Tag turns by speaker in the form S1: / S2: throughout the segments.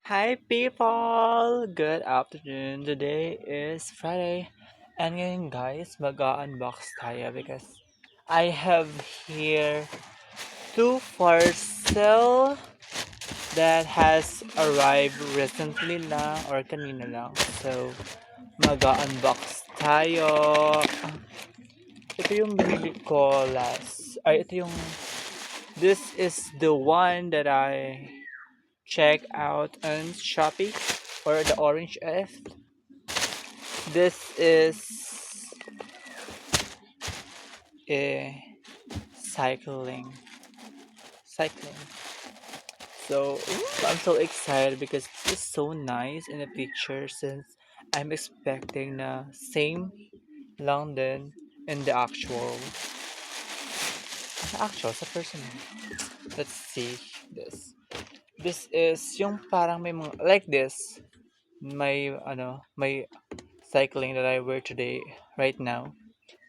S1: Hi people! Good afternoon. Today is Friday. And ngayon guys, mag-unbox tayo because I have here two parcel that has arrived recently lang or kanina lang. So, mag-unbox tayo. Ito yung binili ko last. Ito yung this is the one that I check out on Shopee or the Orange F. This is a cycling. Cycling. So I'm so excited because it's so nice in the picture since I'm expecting the same lang din in the actual sa personal. Let's see this. This is yung parang may mga like this. May cycling that I wear today right now.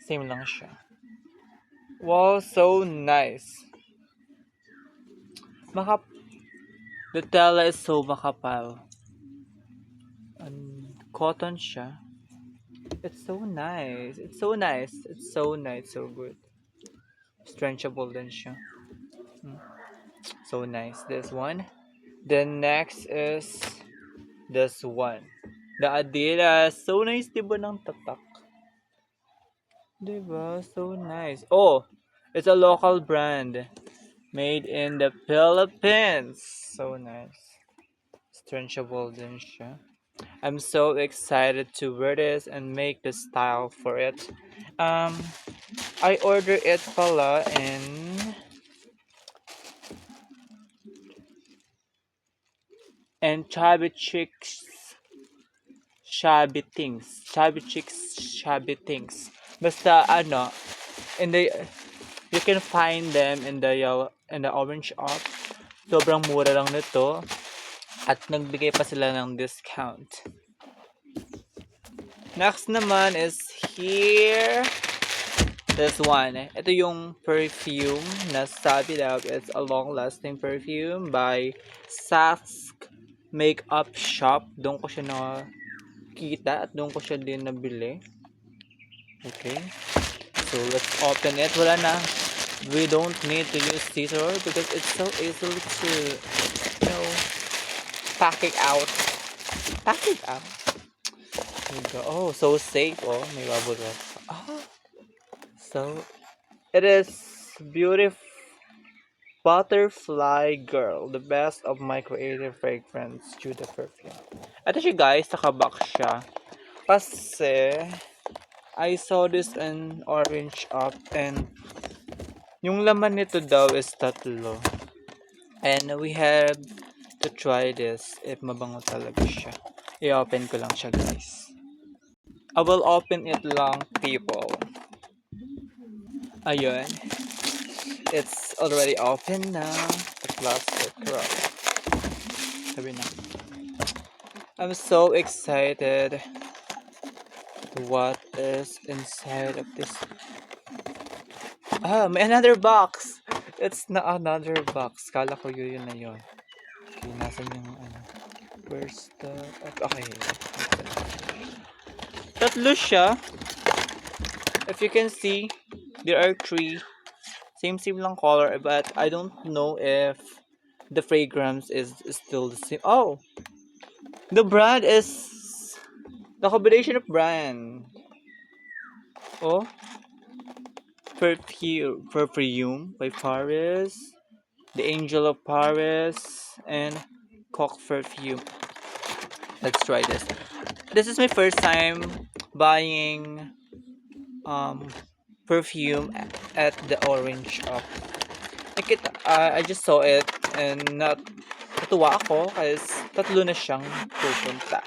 S1: Same lang siya. Wow, so nice. Makap The tela is so makapal. Cotton siya. It's so nice. It's so nice. It's so nice. So good. Stretchable din siya. Mm. So nice. This one. Then next is this one. The Adidas. So nice, diba ng tatak? Diba? So nice. Oh, it's a local brand. Made in the Philippines. So nice. Stretchable din siya. I'm so excited to wear this and make the style for it. Um, I ordered it pala in Chubby Chicks Chubby Chicks Shabby Things. Basta ano, in the you can find them in the yellow in the orange app. Sobrang mura lang nito at nagbigay pa sila ng discount. Next naman is here. This one. Ito yung perfume na sabi daw it's a long-lasting perfume by Sask Makeup Shop. Doon ko siya nakita at doon ko siya din nabili. Okay. So let's open it. Wala na. We don't need to use scissors because it's so easily to, pack it out. Pack it out. There you go. Oh, so safe. Oh, may bubble wrap. Ah. So, it is beautiful. Butterfly Girl, the best of my creative fragrance due to perfume. Ito siya guys, nakabox siya. Kasi, I saw this in Orange Up and yung laman nito daw is tatlo. And we have to try this if mabango talaga siya. I-open ko lang siya guys. I will open it lang people. Ayun. It's already open now. The plastic wrap. Sabi na. I'm so excited what is inside of this. May another box. It's na another box. Kala ko yun na yun. Okay, nasan yung ano. Where's the... Okay. Tatlo siya. If you can see, there are three. Same lang color, but I don't know if the fragrance is still the same. Oh! The brand is the combination of brand. Oh, perfume by Paris, the Angel of Paris, and Coq perfume. Let's try this. This is my first time buying perfume at the Orange Shop. I just saw it and natuwa ako kasi tatlo na siyang pupunta.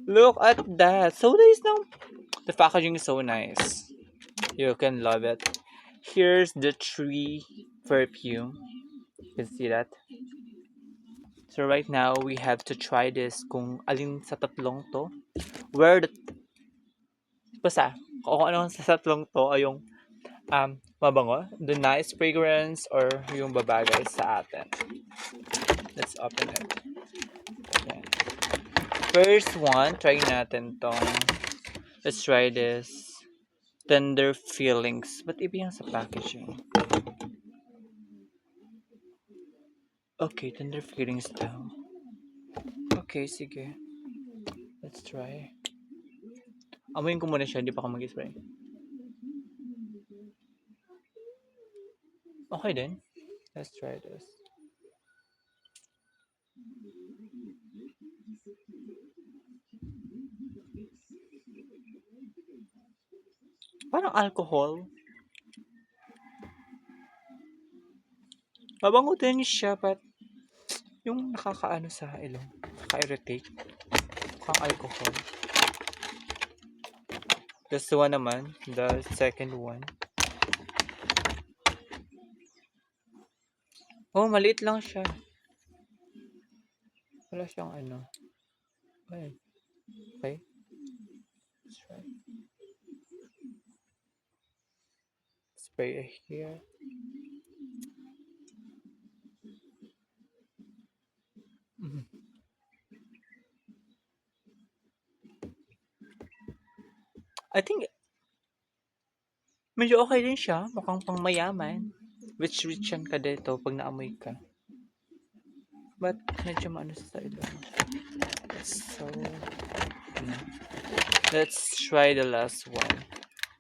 S1: Look at that. So nice now. The packaging is so nice. You can love it. Here's the tree perfume. You can see that. So right now we have to try this kung alin sa tatlong to. Where the basta kung ano sa tatlong to ay yung mabango, the nice fragrance or yung babagay sa atin. Let's open it. First one, try natin tong. Let's try this. Tender feelings. Ba't iba yan sa packaging? Okay, tender feelings daw. Okay, sige. Let's try. Amuyin ko muna siya, hindi pa ako mag-spray. Okay din. Let's try this. Parang alcohol. Mabango din siya, but yung nakakaano sa ilong. Nakaka-irritate. Mukhang alcohol. This one naman, the second one. Oh, maliit lang siya. Wala siyang ano. Ay. Okay. Let's try. Spray it here. Mhm. I think medyo okay din siya. Mukhang pang mayaman. Rich-richan ka dito pag naamoy ka. But medyo maano sa ilong. So, ano. Let's try the last one.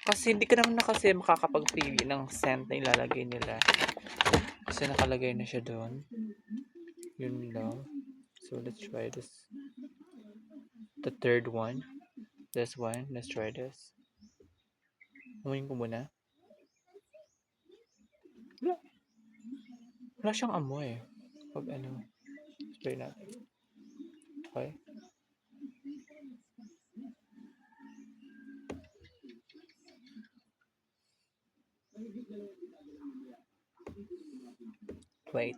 S1: Kasi hindi ka naman na kasi makakapagpili ng scent na ilalagay nila. Kasi nakalagay na siya doon. Yun lang. So, let's try this. The third one. This one. Let's try this. Amoyin ko muna. Wala siyang amoy. Pag ano. Spray natin. Okay. Wait.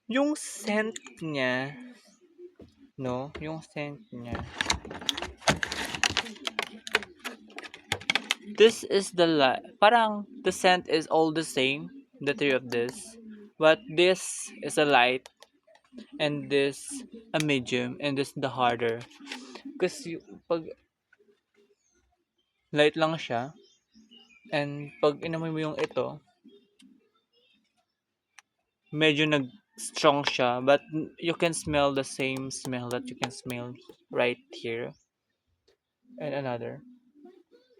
S1: Yung scent niya, no? Yung scent niya. This is the parang the scent is all the same, the three of this. But this is a light, and this a medium, and this the harder. Kasi pag light lang siya, and pag inamoy mo yung ito, medyo nag-strong siya, but you can smell the same smell that you can smell right here. And another.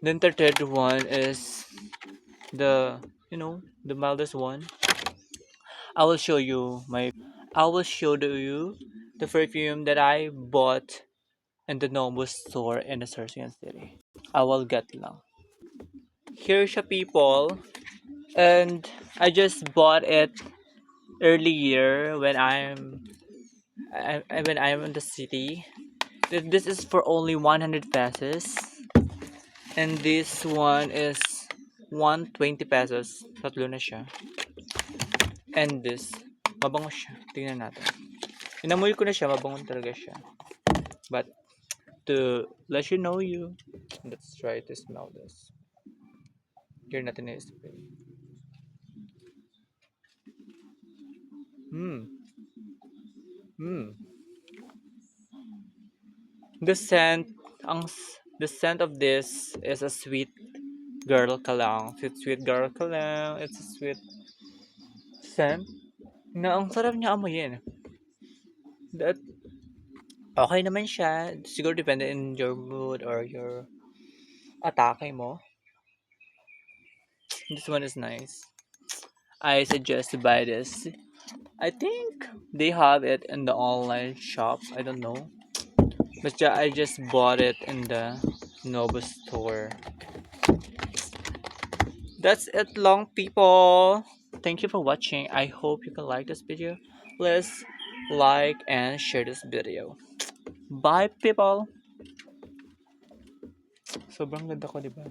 S1: Then the third one is the, the mildest one. I will show you the perfume that I bought in the Nobu store in the Surgeon City. I will get lang. Here siya, people. And I just bought it earlier when I'm in the city. This is for only 100 pesos. And this one is 120 pesos. Tatlo na siya. And this, mabango siya. Tingnan natin. Inamoy ko na siya, mabango talaga siya. But to let you know let's try to smell this. Here natin na-spray. The scent, the scent of this is a sweet girl ka lang. Sweet girl ka lang. It's a sweet scent na ang sarap niya amoyin. That, okay naman siya. Siguro depende in your mood or your atake mo. This one is nice. I suggest to buy this. I think they have it in the online shop. I don't know. But yeah, I just bought it in the Nobu store. That's it, long people. Thank you for watching. I hope you can like this video. Please like and share this video. Bye, people. Sobrang ganda ko, diba?